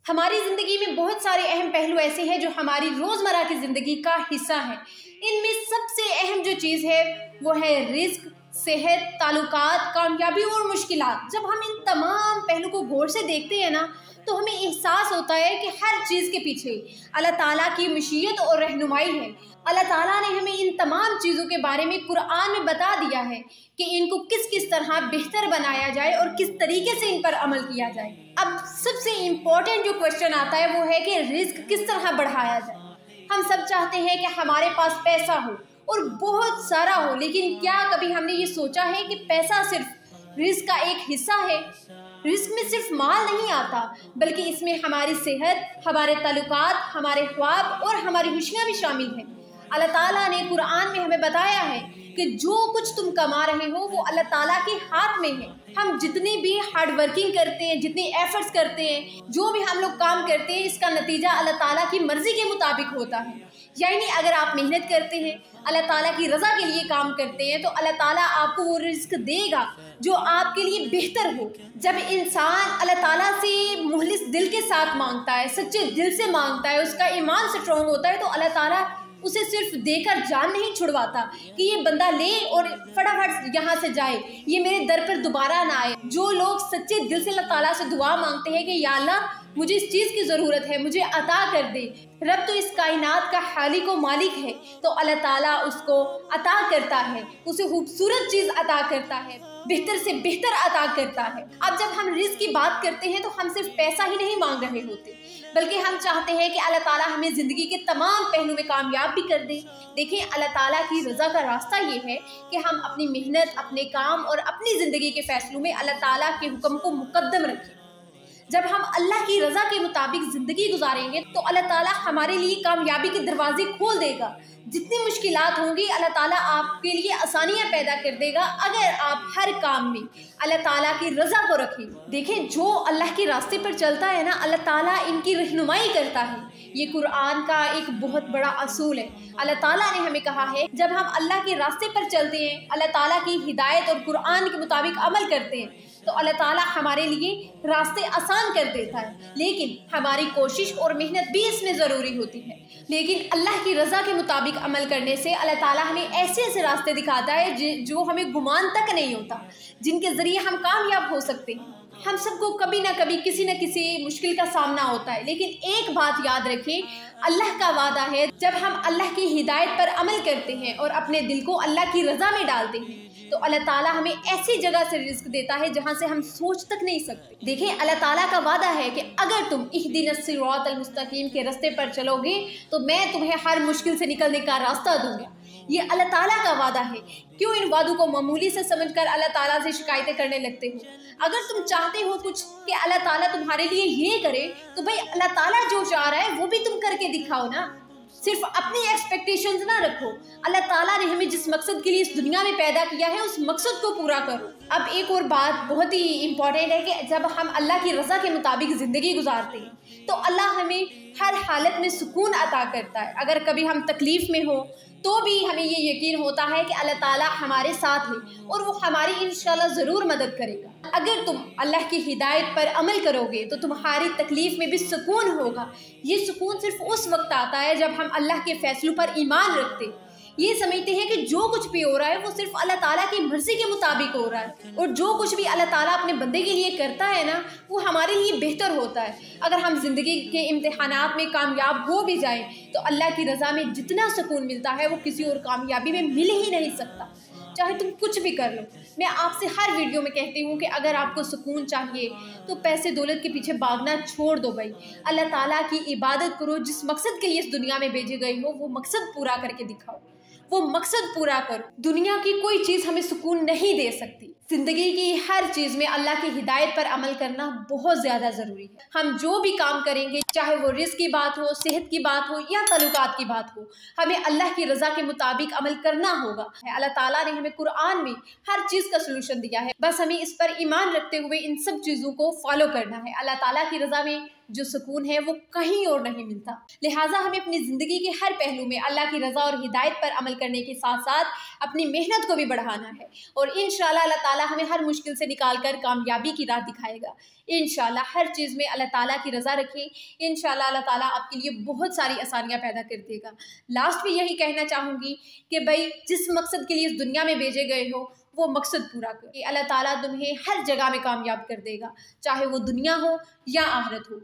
हमारी ज़िंदगी में बहुत सारे अहम पहलू ऐसे हैं जो हमारी रोज़मर्रा की ज़िंदगी का हिस्सा है। इनमें सबसे अहम जो चीज़ है वो है रिस्क, सेहत, ताल्लुकात, कामयाबी और मुश्किलात। जब हम इन तमाम पहलू को गौर से देखते हैं ना, तो हमें एहसास होता है कि हर चीज़ के पीछे अल्लाह ताला की मशीयत और रहनुमाई है। अल्लाह ताला ने हमें इन तमाम चीज़ों के बारे में कुरान में बता दिया है कि इनको किस किस तरह बेहतर बनाया जाए और किस तरीके से इन पर अमल किया जाए। अब सबसे इम्पोर्टेंट जो क्वेश्चन आता है वो है कि रिस्क किस तरह बढ़ाया जाए। हम सब चाहते हैं कि हमारे पास पैसा हो और बहुत सारा हो, लेकिन क्या कभी हमने ये सोचा है कि पैसा सिर्फ रिस्क का एक हिस्सा है? रिस्क में सिर्फ माल नहीं आता, बल्कि इसमें हमारी सेहत, हमारे ताल्लुकात, हमारे ख्वाब और हमारी खुशियाँ भी शामिल हैं। अल्लाह ताला ने कुरान में हमें बताया है कि जो कुछ तुम कमा रहे हो वो अल्लाह ताला के हाथ में है। हम जितनी भी हार्ड वर्किंग करते हैं, जितनी एफर्ट्स करते हैं, जो भी हम लोग काम करते हैं, इसका नतीजा अल्लाह ताला की मर्जी के मुताबिक होता है। यानी अगर आप मेहनत करते हैं, अल्लाह ताला की रज़ा के लिए काम करते हैं, तो अल्लाह ताला आपको वो रिस्क देगा जो आपके लिए बेहतर हो। जब इंसान अल्लाह ताला से मुखलिस दिल के साथ मांगता है, सच्चे दिल से मांगता है, उसका ईमान स्ट्रॉन्ग होता है, तो अल्लाह ताला उसे सिर्फ देकर जान नहीं छुड़वाता कि ये बंदा ले और फटाफट यहाँ से जाए, ये मेरे दर पर दोबारा ना आए। जो लोग सच्चे दिल से अल्लाह ताला से दुआ मांगते हैं कि या अल्लाह मुझे इस चीज़ की ज़रूरत है, मुझे अता कर दे। रब तो इस कायनात का खालिक व मालिक है, तो अल्लाह ताला उसको अता करता है, उसे खूबसूरत चीज़ अता करता है, बेहतर से बेहतर अता करता है। अब जब हम रिस्क की बात करते हैं तो हम सिर्फ पैसा ही नहीं मांग रहे होते, बल्कि हम चाहते हैं कि अल्लाह ताला हमें ज़िंदगी के तमाम पहलू में कामयाब भी कर दे। देखिए, अल्लाह ताला की रज़ा का रास्ता ये है कि हम अपनी मेहनत, अपने काम और अपनी ज़िंदगी के फैसलों में अल्लाह ताला के हुक्म को मुकद्दम रखें। जब हम अल्लाह की रज़ा के मुताबिक ज़िंदगी गुजारेंगे तो अल्लाह ताला हमारे लिए कामयाबी के दरवाजे खोल देगा। जितनी मुश्किलात होंगी, अल्लाह ताला आपके लिए आसानियाँ पैदा कर देगा अगर आप हर काम में अल्लाह ताला की रज़ा को रखें। देखें, जो अल्लाह के रास्ते पर चलता है ना, अल्लाह ताला इनकी रहनुमाई करता है। ये कुरान का एक बहुत बड़ा असूल है। अल्लाह ताला ने हमें कहा है, जब हम अल्लाह के रास्ते पर चलते हैं, अल्लाह ताला की हिदायत और कुरान के मुताबिक अमल करते हैं, तो अल्लाह ताला हमारे लिए रास्ते आसान कर देता है। लेकिन हमारी कोशिश और मेहनत भी इसमें ज़रूरी होती है। लेकिन अल्लाह की रज़ा के मुताबिक अमल करने से अल्लाह ताला हमें ऐसे ऐसे रास्ते दिखाता है जो हमें गुमान तक नहीं होता, जिनके ज़रिए हम कामयाब हो सकते हैं। हम सबको कभी ना कभी किसी न किसी मुश्किल का सामना होता है, लेकिन एक बात याद रखें, अल्लाह का वादा है, जब हम अल्लाह की हिदायत पर अमल करते हैं और अपने दिल को अल्लाह की रज़ा में डालते हैं, तो अल्लाह ताला हमें ऐसी जगह से रिस्क देता है जहाँ से हम सोच तक नहीं सकते। देखें, अल्लाह ताला का वादा है कि अगर तुम इहदिनस सिरातल मुस्तकीम के रास्ते पर चलोगे तो मैं तुम्हें हर मुश्किल से निकलने का रास्ता दूंगा। ये अल्लाह ताला का वादा है। क्यों इन वादों को मामूली से समझकर अल्लाह ताला से शिकायतें करने लगते हो? अगर तुम चाहते हो कुछ कि अल्लाह ताला तुम्हारे लिए ये करे, तो भाई अल्लाह ताला जो चाह रहा है वो भी तुम करके दिखाओ ना। सिर्फ अपनी एक्सपेक्टेशंस ना रखो। अल्लाह ताला ने हमें जिस मकसद के लिए इस दुनिया में पैदा किया है, उस मकसद को पूरा करो। अब एक और बात बहुत ही इम्पोर्टेंट है कि जब हम अल्लाह की रज़ा के मुताबिक ज़िंदगी गुजारते हैं तो अल्लाह हमें हर हालत में सुकून अता करता है। अगर कभी हम तकलीफ़ में हो तो भी हमें ये यकीन होता है कि अल्लाह ताला हमारे साथ है और वो हमारी इंशाल्लाह ज़रूर मदद करेगा। अगर तुम अल्लाह की हिदायत पर अमल करोगे तो तुम्हारी तकलीफ़ में भी सुकून होगा। ये सुकून सिर्फ उस वक्त आता है जब हम अल्लाह के फ़ैसलों पर ईमान रखते, ये समझते हैं कि जो कुछ भी हो रहा है वो सिर्फ अल्लाह ताला की मर्ज़ी के मुताबिक हो रहा है, और जो कुछ भी अल्लाह ताला अपने बंदे के लिए करता है ना, वो हमारे लिए बेहतर होता है। अगर हम ज़िंदगी के इम्तिहानात में कामयाब हो भी जाएं तो अल्लाह की रज़ा में जितना सुकून मिलता है वो किसी और कामयाबी में मिल ही नहीं सकता, चाहे तुम कुछ भी कर लो। मैं आपसे हर वीडियो में कहती हूँ कि अगर आपको सुकून चाहिए तो पैसे दौलत के पीछे भागना छोड़ दो भाई। अल्लाह ताला की इबादत करो, जिस मकसद के लिए इस दुनिया में भेजे गए हो वो मकसद पूरा करके दिखाओ, वो मकसद पूरा करो। दुनिया की कोई चीज़ हमें सुकून नहीं दे सकती। ज़िंदगी की हर चीज़ में अल्लाह की हिदायत पर अमल करना बहुत ज़्यादा ज़रूरी है। हम जो भी काम करेंगे, चाहे वो रिस्क की बात हो, सेहत की बात हो या ताल्लुकात की बात हो, हमें अल्लाह की रज़ा के मुताबिक अमल करना होगा। अल्लाह ताला ने हमें कुरान में हर चीज़ का सलूशन दिया है, बस हमें इस पर ईमान रखते हुए इन सब चीज़ों को फॉलो करना है। अल्लाह ताला की रज़ा में जो सुकून है वो कहीं और नहीं मिलता। लिहाजा हमें अपनी ज़िंदगी के हर पहलू में अल्लाह की रज़ा और हिदायत पर अमल करने के साथ साथ अपनी मेहनत को भी बढ़ाना है, और इंशाअल्लाह अल्लाह ताला हमें हर मुश्किल से निकाल कर कामयाबी की राह दिखाएगा। इंशाल्लाह हर चीज़ में अल्लाह ताला की रज़ा रखें, इंशाल्लाह अल्लाह ताला आपके लिए बहुत सारी आसानियाँ पैदा कर देगा। लास्ट में यही कहना चाहूँगी कि भाई जिस मकसद के लिए इस दुनिया में भेजे गए हो वो मकसद पूरा करो। अल्लाह ताला तुम्हें हर जगह में कामयाब कर देगा, चाहे वो दुनिया हो या आखिरत हो।